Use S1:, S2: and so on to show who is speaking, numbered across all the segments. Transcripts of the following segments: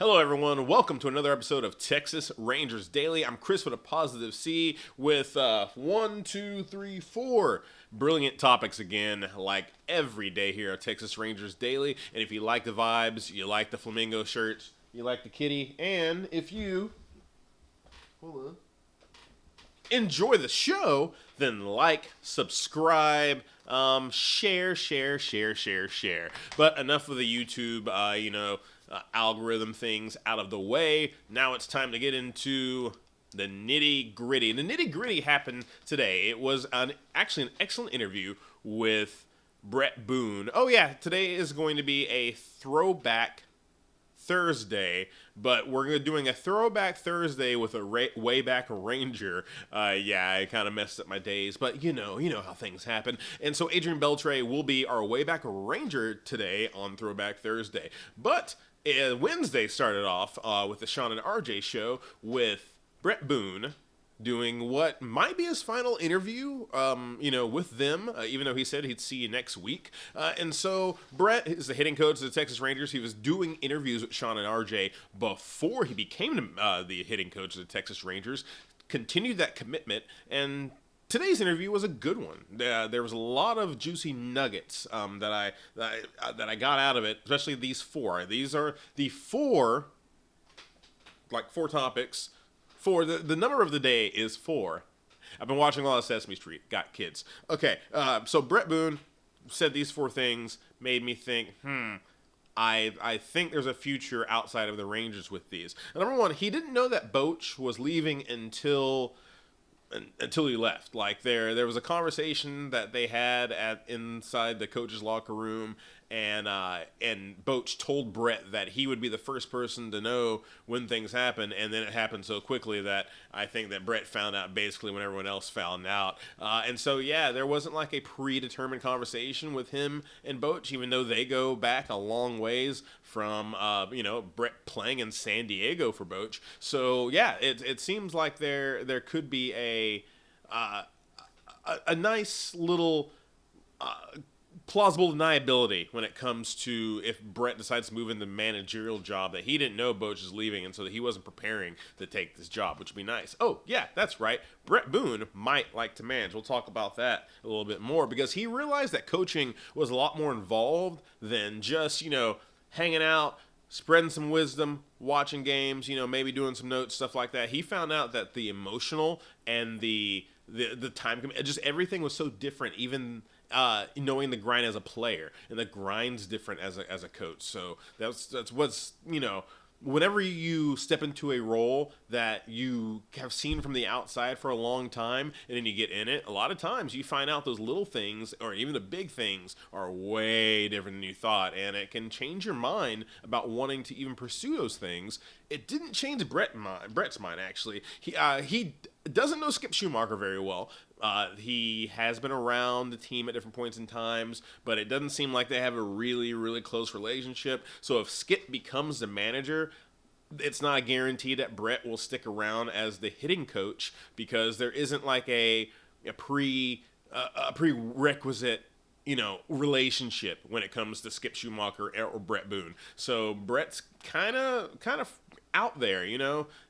S1: Hello, everyone. Welcome to another episode of Texas Rangers Daily. I'm Chris with a positive C with one, two, three, four brilliant topics again, like every day here at Texas Rangers Daily. And if you like the vibes, you like the flamingo shirts, you like the kitty, and if you hold on, enjoy the show, then like, subscribe, share. But enough of the YouTube, algorithm things out of the way. Now it's time to get into the nitty gritty. The nitty gritty happened today. It was actually an excellent interview with Brett Boone. Oh yeah, today is going to be a throwback Thursday, but we're doing a throwback Thursday with a way back Ranger. Yeah, I kind of messed up my days, but you know how things happen. And so Adrian Beltre will be our way back Ranger today on Throwback Thursday. But Wednesday started off with the Sean and RJ show with Brett Boone doing what might be his final interview, with them, even though he said he'd see you next week. And so Brett is the hitting coach of the Texas Rangers. He was doing interviews with Sean and RJ before he became the hitting coach of the Texas Rangers, continued that commitment, and today's interview was a good one. There was a lot of juicy nuggets that I got out of it, especially these four. These are the four topics. Four. The number of the day is four. I've been watching a lot of Sesame Street. Got kids. Okay, so Brett Boone said these four things, made me think, I think there's a future outside of the Rangers with these. Number one, he didn't know that Boch was leaving until he left. Like there was a conversation that they had inside the coach's locker room, and Boch told Brett that he would be the first person to know when things happen, and then it happened so quickly that I think that Brett found out basically when everyone else found out. And so yeah, there wasn't like a predetermined conversation with him and Boch, even though they go back a long ways from Brett playing in San Diego for Boch. So yeah, it seems like there could be a nice little plausible deniability when it comes to if Brett decides to move into the managerial job, that he didn't know Boch is leaving, and so that he wasn't preparing to take this job, which would be nice. Oh yeah, that's right, Brett Boone might like to manage. We'll talk about that a little bit more, because he realized that coaching was a lot more involved than just hanging out, spreading some wisdom, watching games, maybe doing some notes, stuff like that. He found out that the emotional and the time, just everything was so different, even knowing the grind as a player, and the grind's different as a coach. So that's what's whenever you step into a role that you have seen from the outside for a long time, and then you get in it, a lot of times you find out those little things, or even the big things, are way different than you thought, and it can change your mind about wanting to even pursue those things. It didn't change Brett's mind, actually. He doesn't know Skip Schumacher very well. He has been around the team at different points in times, but it doesn't seem like they have a really, really close relationship. So if Skip becomes the manager, it's not a guarantee that Brett will stick around as the hitting coach, because there isn't like a prerequisite relationship when it comes to Skip Schumacher or Brett Boone. So Brett's kind of out there,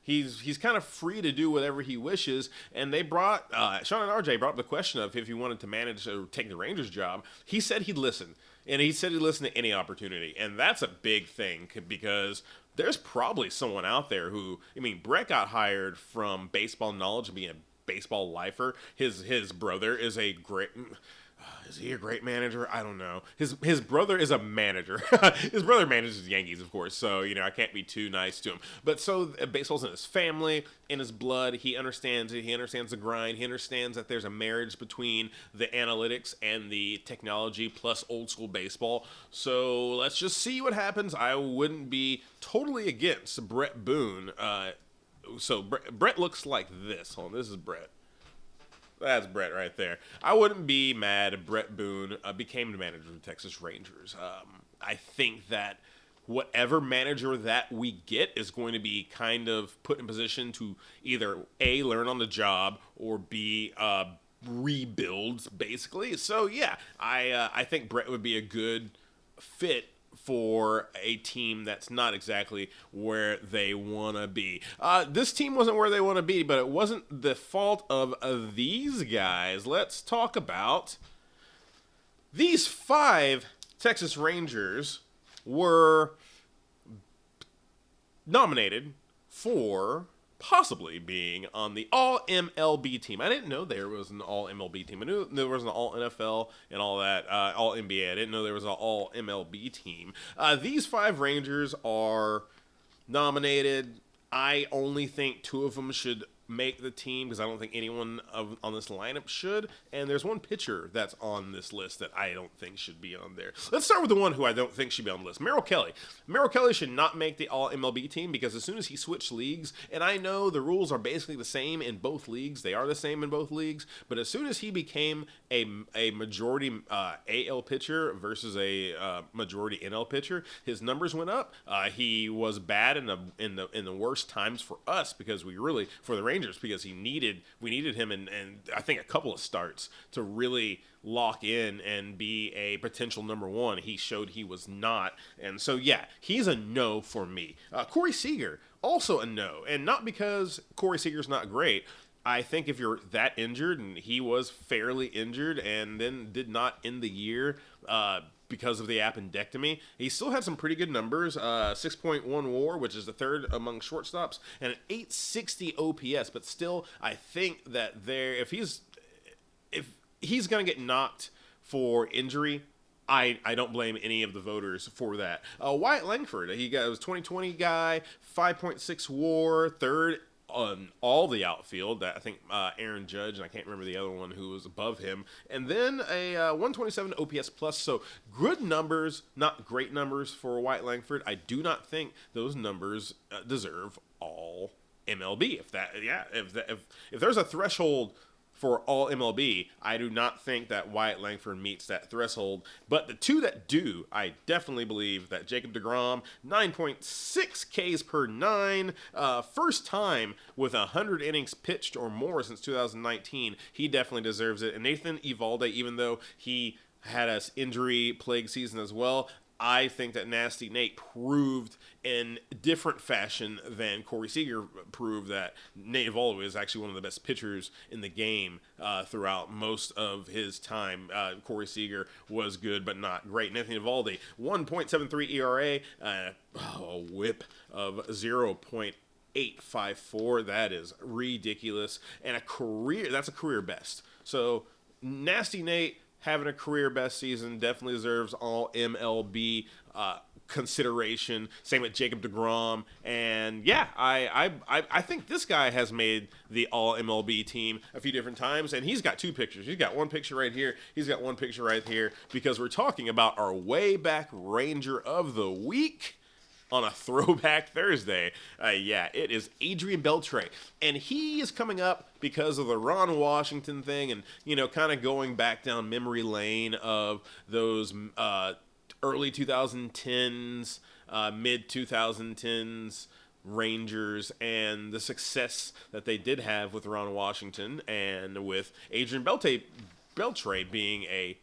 S1: he's kind of free to do whatever he wishes. And they brought Sean and RJ brought up the question of if he wanted to manage or take the Rangers job. He said he'd listen, and he said he'd listen to any opportunity, and that's a big thing, because there's probably someone out there who, Brett got hired from baseball knowledge, being a baseball lifer. His brother is a great. Is he a great manager? I don't know. His brother is a manager. His brother manages the Yankees, of course, so I can't be too nice to him. But so baseball's in his family, in his blood. He understands it. He understands the grind. He understands that there's a marriage between the analytics and the technology plus old school baseball. So let's just see what happens. I wouldn't be totally against Brett Boone. So Brett looks like this. Hold on, this is Brett. That's Brett right there. I wouldn't be mad if Brett Boone became the manager of the Texas Rangers. I think that whatever manager that we get is going to be kind of put in position to either A, learn on the job, or B, rebuild, basically. So, yeah, I think Brett would be a good fit for a team that's not exactly where they want to be. This team wasn't where they want to be, but it wasn't the fault of these guys. Let's talk about these 5 Texas Rangers were nominated for possibly being on the All-MLB team. I didn't know there was an All-MLB team. I knew there was an All-NFL and all that, All-NBA. I didn't know there was an All-MLB team. These 5 Rangers are nominated. I only think 2 of them should make the team because I don't think anyone on this lineup should. And there's one pitcher that's on this list that I don't think should be on there. Let's start with the one who I don't think should be on the list, Merrill Kelly. Merrill Kelly should not make the All-MLB team because as soon as he switched leagues, and I know the rules are basically the same in both leagues, they are the same in both leagues, but as soon as he became a majority AL pitcher versus a majority NL pitcher, his numbers went up. He was bad in the worst times for us because for the Rangers, because we needed him and I think a couple of starts to really lock in and be a potential number 1. He showed he was not. And so, yeah, he's a no for me. Corey Seager, also a no. And not because Corey Seager's not great. I think if you're that injured, and he was fairly injured and then did not end the year because of the appendectomy, he still had some pretty good numbers, 6.1 WAR, which is the 3rd among shortstops, and an 860 OPS. But still, I think that if he's going to get knocked for injury, I don't blame any of the voters for that. Wyatt Langford, was 2020 guy, 5.6 WAR, 3rd on all the outfield. I think Aaron Judge, and I can't remember the other one who was above him. And then a 127 OPS plus. So good numbers, not great numbers for Wyatt Langford. I do not think those numbers deserve all MLB. If there's a threshold for all MLB, I do not think that Wyatt Langford meets that threshold. But the 2 that do, I definitely believe that Jacob deGrom, 9.6 Ks per 9, first time with 100 innings pitched or more since 2019. He definitely deserves it. And Nathan Eovaldi, even though he had an injury-plagued season as well, I think that Nasty Nate proved in different fashion than Corey Seager proved that Nate Eovaldi is actually one of the best pitchers in the game throughout most of his time. Corey Seager was good, but not great. Nathan Eovaldi, 1.73 ERA, a whip of 0.854. That is ridiculous. And that's a career best. So Nasty Nate, having a career best season, definitely deserves all MLB consideration. Same with Jacob deGrom. And yeah, I think this guy has made the all MLB team a few different times. And he's got 2 pictures. He's got one picture right here. He's got one picture right here because we're talking about our way back Ranger of the week on a Throwback Thursday. It is Adrian Beltre. And he is coming up because of the Ron Washington thing and, kind of going back down memory lane of those early 2010s, mid-2010s Rangers and the success that they did have with Ron Washington and with Adrian Beltre being a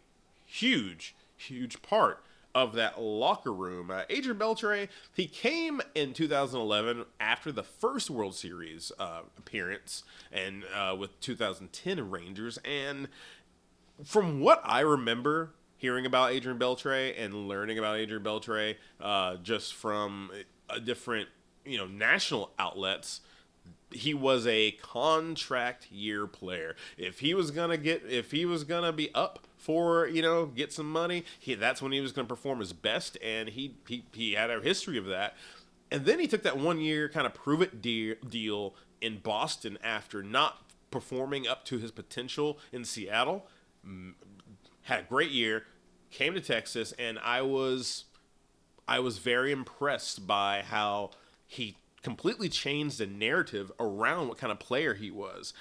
S1: huge, huge part of that locker room. Adrian Beltre, he came in 2011 after the first World Series appearance and with 2010 Rangers. And from what I remember hearing about Adrian Beltre and learning about Adrian Beltre just from different national outlets, he was a contract year player. If he was gonna be up for get some money, that's when he was gonna perform his best, and he had a history of that. And then he took that 1 year kind of prove it deal in Boston after not performing up to his potential in Seattle. Had a great year, came to Texas, and I was very impressed by how he completely changed the narrative around what kind of player he was.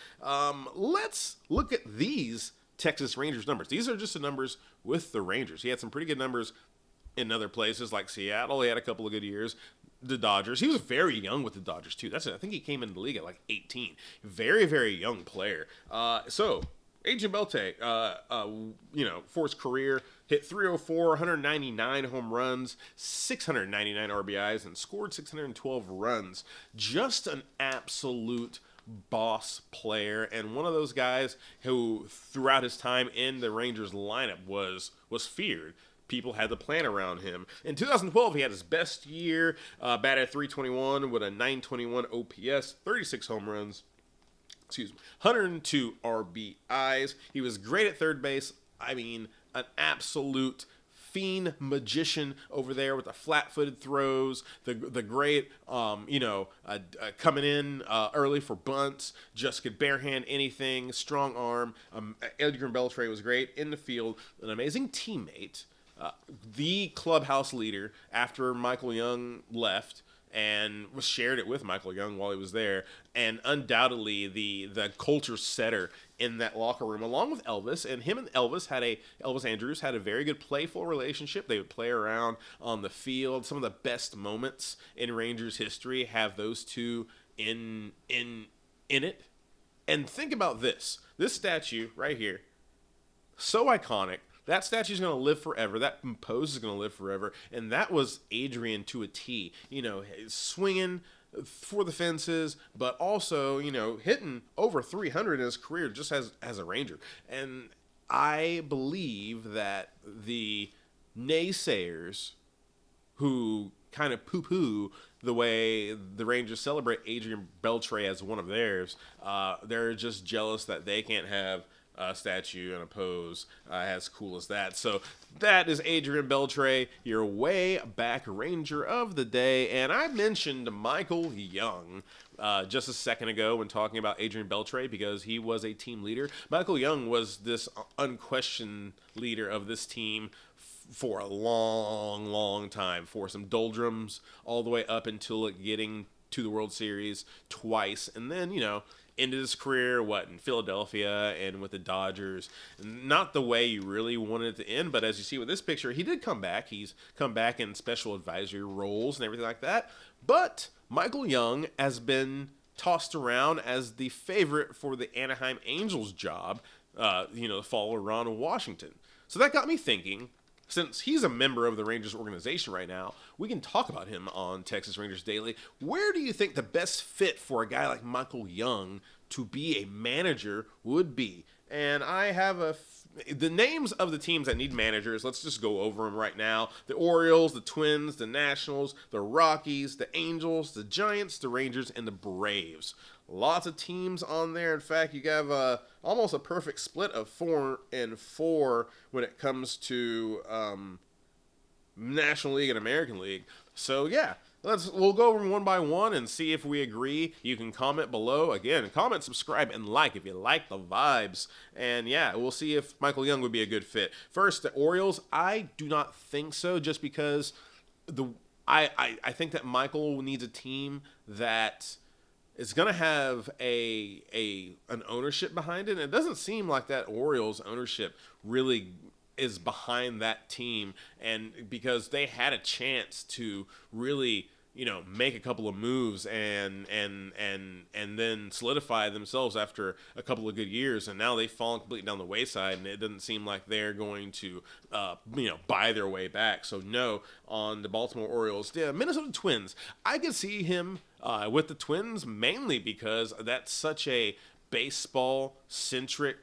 S1: Let's look at these Texas Rangers numbers. These are just the numbers with the Rangers. He had some pretty good numbers in other places like Seattle. He had a couple of good years. The Dodgers. He was very young with the Dodgers too. I think he came into the league at like 18. Very, very young player. So Adrian Beltre, for his career, hit 304, 199 home runs, 699 RBIs, and scored 612 runs. Just an absolute boss player, and one of those guys who, throughout his time in the Rangers lineup, was feared. People had to plan around him. In 2012, he had his best year, batted at 321 with a 921 OPS, 36 home runs, 102 RBIs. He was great at third base. I mean, an absolute fiend magician over there with the flat-footed throws, the great, coming in early for bunts, just could barehand anything, strong arm. Adrian Beltre was great in the field, an amazing teammate, the clubhouse leader after Michael Young left, and was shared it with Michael Young while he was there, and undoubtedly the culture setter in that locker room, along with Elvis. And him and Elvis Andrews had a very good playful relationship. They would play around on the field. Some of the best moments in Rangers history have those two in it. And think about this statue right here, so iconic. That statue's going to live forever. That pose is going to live forever. And that was Adrian to a T. Swinging for the fences, but also, hitting over 300 in his career just as a Ranger. And I believe that the naysayers who kind of poo-poo the way the Rangers celebrate Adrian Beltre as one of theirs, they're just jealous that they can't have a statue and a pose as cool as that. So that is Adrian Beltre, your way back Ranger of the day. And I mentioned Michael Young just a second ago when talking about Adrian Beltre because he was a team leader. Michael Young was this unquestioned leader of this team for a long, long time, for some doldrums all the way up until it getting to the World Series twice. And then, ended his career, in Philadelphia and with the Dodgers. Not the way you really wanted it to end, but as you see with this picture, he did come back. He's come back in special advisory roles and everything like that. But Michael Young has been tossed around as the favorite for the Anaheim Angels job, the follower Ron Washington. So that got me thinking, since he's a member of the Rangers organization right now, we can talk about him on Texas Rangers Daily. Where do you think the best fit for a guy like Michael Young to be a manager would be? And I have the names of the teams that need managers. Let's just go over them right now. The Orioles, the Twins, the Nationals, the Rockies, the Angels, the Giants, the Rangers, and the Braves. Lots of teams on there. In fact, you have almost a perfect split of 4-4 when it comes to National League and American League. So yeah, we'll go over them one by one and see if we agree. You can comment below. Again, comment, subscribe, and like if you like the vibes. And yeah, we'll see if Michael Young would be a good fit. First, the Orioles. I do not think so, just because I think that Michael needs a team that is going to have an ownership behind it. And it doesn't seem like that Orioles ownership really is behind that team, and because they had a chance to really make a couple of moves and then solidify themselves after a couple of good years, and now they've fallen completely down the wayside, and it doesn't seem like they're going to buy their way back. So no on the Baltimore Orioles. Yeah, Minnesota Twins, I could see him with the Twins, mainly because that's such a baseball centric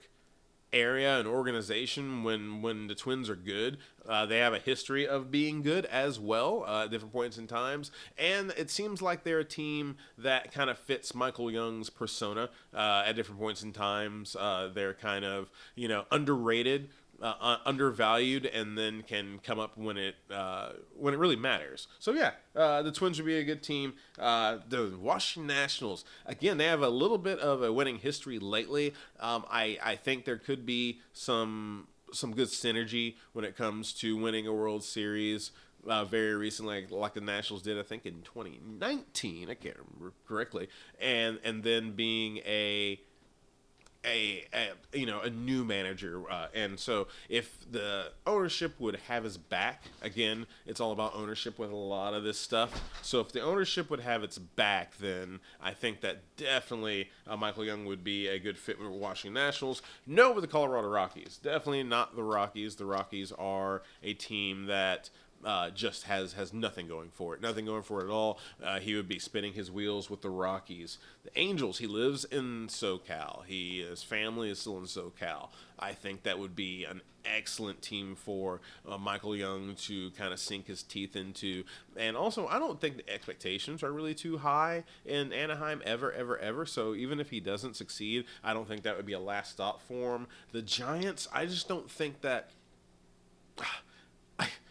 S1: area and organization. When the Twins are good, they have a history of being good as well at different points in times, and it seems like they're a team that kind of fits Michael Young's persona at different points in times. They're kind of underrated, undervalued, and then can come up when it really matters. So yeah, the Twins would be a good team. The Washington Nationals, again, they have a little bit of a winning history lately. I think there could be some good synergy when it comes to winning a World Series. Very recently, like the Nationals did, I think in 2019, I can't remember correctly, and then being a a new manager, and so if the ownership would have his back, again, it's all about ownership with a lot of this stuff. So if the ownership would have its back, then I think that definitely Michael Young would be a good fit with Washington Nationals. No, with the Colorado Rockies, definitely not the Rockies. The Rockies are a team that just has nothing going for it. Nothing going for it at all. He would be spinning his wheels with the Rockies. The Angels, he lives in SoCal. His family is still in SoCal. I think that would be an excellent team for Michael Young to kind of sink his teeth into. And also, I don't think the expectations are really too high in Anaheim ever. So even if he doesn't succeed, I don't think that would be a last stop for him. The Giants, I just don't think that...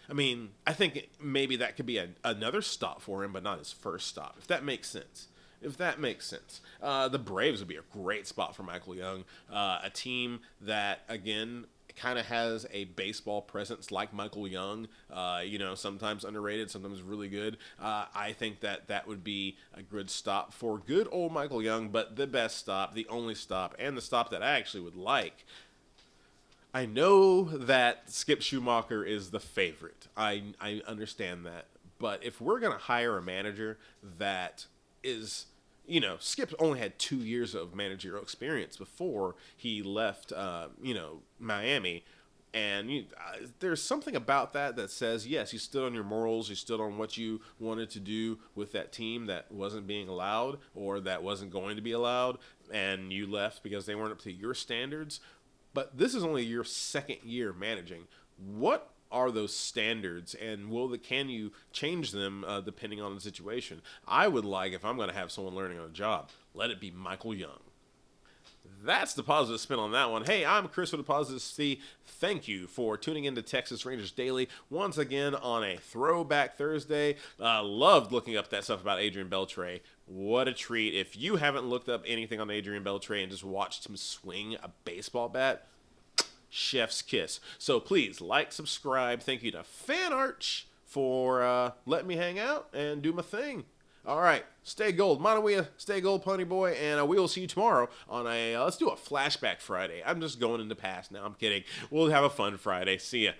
S1: I mean, I think maybe that could be another stop for him, but not his first stop, if that makes sense. The Braves would be a great spot for Michael Young, a team that, again, kind of has a baseball presence like Michael Young, sometimes underrated, sometimes really good. I think that would be a good stop for good old Michael Young, but the best stop, the only stop, and the stop that I actually would like. I know that Skip Schumacher is the favorite. I understand that. But if we're going to hire a manager that is, Skip only had 2 years of managerial experience before he left, Miami. And there's something about that says, yes, you stood on your morals, you stood on what you wanted to do with that team that wasn't being allowed or that wasn't going to be allowed, and you left because they weren't up to your standards. But this is only your second year managing. What are those standards, and can you change them depending on the situation? I would like, if I'm going to have someone learning on a job, let it be Michael Young. That's the positive spin on that one. Hey, I'm Chris with a Positive C. Thank you for tuning in to Texas Rangers Daily once again on a Throwback Thursday. Loved looking up that stuff about Adrian Beltre. What a treat. If you haven't looked up anything on Adrian Beltre and just watched him swing a baseball bat, chef's kiss. So please like, subscribe. Thank you to FanArch for letting me hang out and do my thing. All right, stay gold. Monawea, stay gold, Pony Boy, and we will see you tomorrow on let's do a Flashback Friday. I'm just going in the past now. I'm kidding. We'll have a fun Friday. See ya.